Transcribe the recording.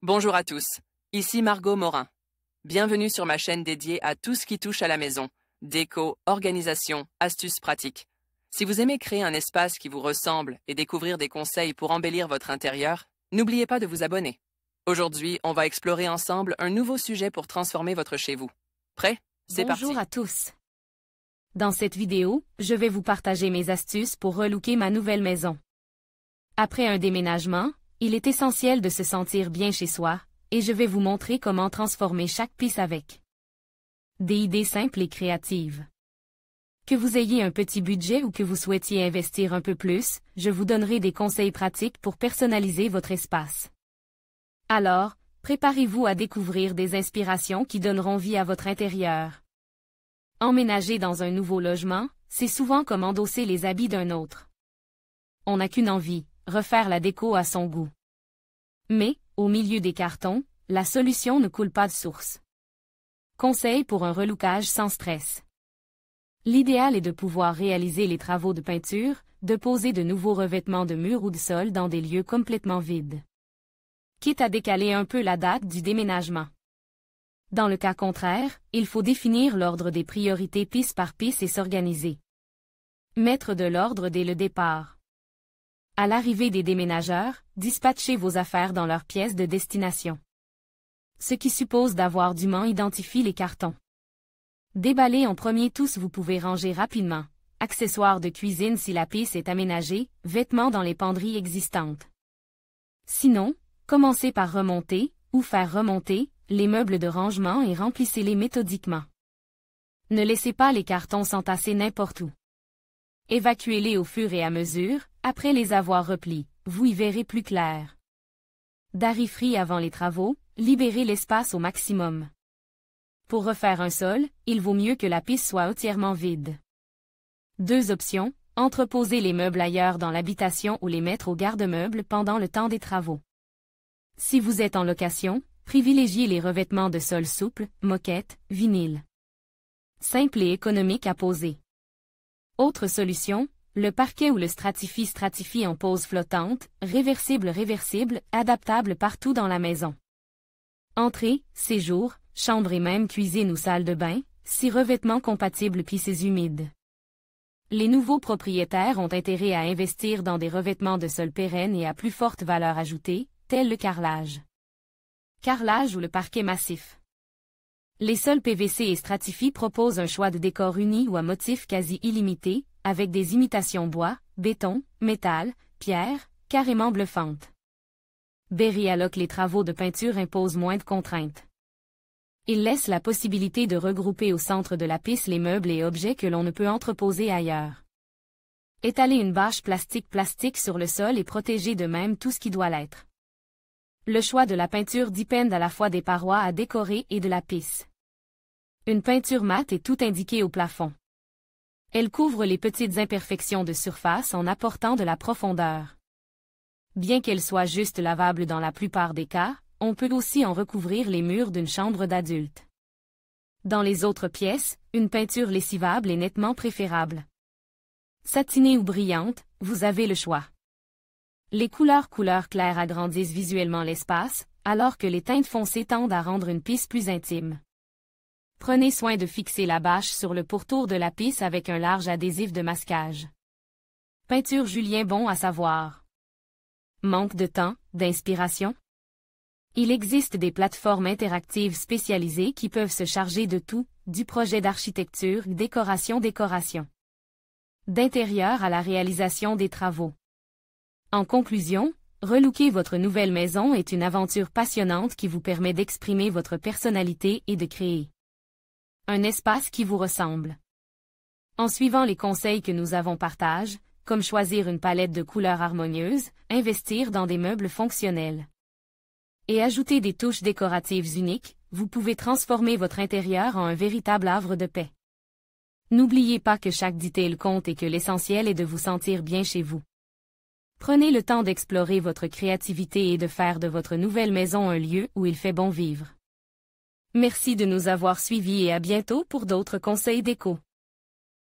Bonjour à tous, ici Margot Morin. Bienvenue sur ma chaîne dédiée à tout ce qui touche à la maison, déco, organisation, astuces pratiques. Si vous aimez créer un espace qui vous ressemble et découvrir des conseils pour embellir votre intérieur, n'oubliez pas de vous abonner. Aujourd'hui, on va explorer ensemble un nouveau sujet pour transformer votre chez vous. Prêt? C'est parti! Bonjour à tous. Dans cette vidéo, je vais vous partager mes astuces pour relooker ma nouvelle maison. Après un déménagement, il est essentiel de se sentir bien chez soi, et je vais vous montrer comment transformer chaque pièce avec des idées simples et créatives. Que vous ayez un petit budget ou que vous souhaitiez investir un peu plus, je vous donnerai des conseils pratiques pour personnaliser votre espace. Alors, préparez-vous à découvrir des inspirations qui donneront vie à votre intérieur. Emménager dans un nouveau logement, c'est souvent comme endosser les habits d'un autre. On n'a qu'une envie, refaire la déco à son goût. Mais, au milieu des cartons, la solution ne coule pas de source. Conseil pour un relookage sans stress. L'idéal est de pouvoir réaliser les travaux de peinture, de poser de nouveaux revêtements de murs ou de sol dans des lieux complètement vides. Quitte à décaler un peu la date du déménagement. Dans le cas contraire, il faut définir l'ordre des priorités pièce par pièce et s'organiser. Mettre de l'ordre dès le départ. À l'arrivée des déménageurs, dispatchez vos affaires dans leur pièce de destination. Ce qui suppose d'avoir dûment identifié les cartons. Déballez en premier tout ce que vous pouvez ranger rapidement. Accessoires de cuisine si la pièce est aménagée, vêtements dans les penderies existantes. Sinon, commencez par remonter, ou faire remonter, les meubles de rangement et remplissez-les méthodiquement. Ne laissez pas les cartons s'entasser n'importe où. Évacuez-les au fur et à mesure, après les avoir repliés, vous y verrez plus clair. D'arriverie avant les travaux, libérez l'espace au maximum. Pour refaire un sol, il vaut mieux que la pièce soit entièrement vide. Deux options, entreposer les meubles ailleurs dans l'habitation ou les mettre au garde-meubles pendant le temps des travaux. Si vous êtes en location, privilégiez les revêtements de sol souple, moquette, vinyle. Simple et économique à poser. Autre solution, le parquet ou le stratifie en pose flottante, réversible, adaptable partout dans la maison. Entrée, séjour, chambre et même cuisine ou salle de bain, 6 revêtements compatibles pistes humides. Les nouveaux propriétaires ont intérêt à investir dans des revêtements de sol pérennes et à plus forte valeur ajoutée, tels le carrelage. Carrelage ou le parquet massif. Les sols PVC et Stratifie proposent un choix de décors uni ou à motifs quasi illimités, avec des imitations bois, béton, métal, pierre, carrément bluffantes. Berry alloque les travaux de peinture imposent moins de contraintes. Il laisse la possibilité de regrouper au centre de la pièce les meubles et objets que l'on ne peut entreposer ailleurs. Étaler une bâche plastique sur le sol et protéger de même tout ce qui doit l'être. Le choix de la peinture dépend à la fois des parois à décorer et de la pièce. Une peinture mate est tout indiquée au plafond. Elle couvre les petites imperfections de surface en apportant de la profondeur. Bien qu'elle soit juste lavable dans la plupart des cas, on peut aussi en recouvrir les murs d'une chambre d'adulte. Dans les autres pièces, une peinture lessivable est nettement préférable. Satinée ou brillante, vous avez le choix. Les couleurs claires agrandissent visuellement l'espace, alors que les teintes foncées tendent à rendre une pièce plus intime. Prenez soin de fixer la bâche sur le pourtour de la pièce avec un large adhésif de masquage. Peinture Julien bon à savoir. Manque de temps, d'inspiration? Il existe des plateformes interactives spécialisées qui peuvent se charger de tout, du projet d'architecture, décoration. D'intérieur à la réalisation des travaux. En conclusion, relooker votre nouvelle maison est une aventure passionnante qui vous permet d'exprimer votre personnalité et de créer un espace qui vous ressemble. En suivant les conseils que nous avons partagés, comme choisir une palette de couleurs harmonieuses, investir dans des meubles fonctionnels et ajouter des touches décoratives uniques, vous pouvez transformer votre intérieur en un véritable havre de paix. N'oubliez pas que chaque détail compte et que l'essentiel est de vous sentir bien chez vous. Prenez le temps d'explorer votre créativité et de faire de votre nouvelle maison un lieu où il fait bon vivre. Merci de nous avoir suivis et à bientôt pour d'autres conseils déco.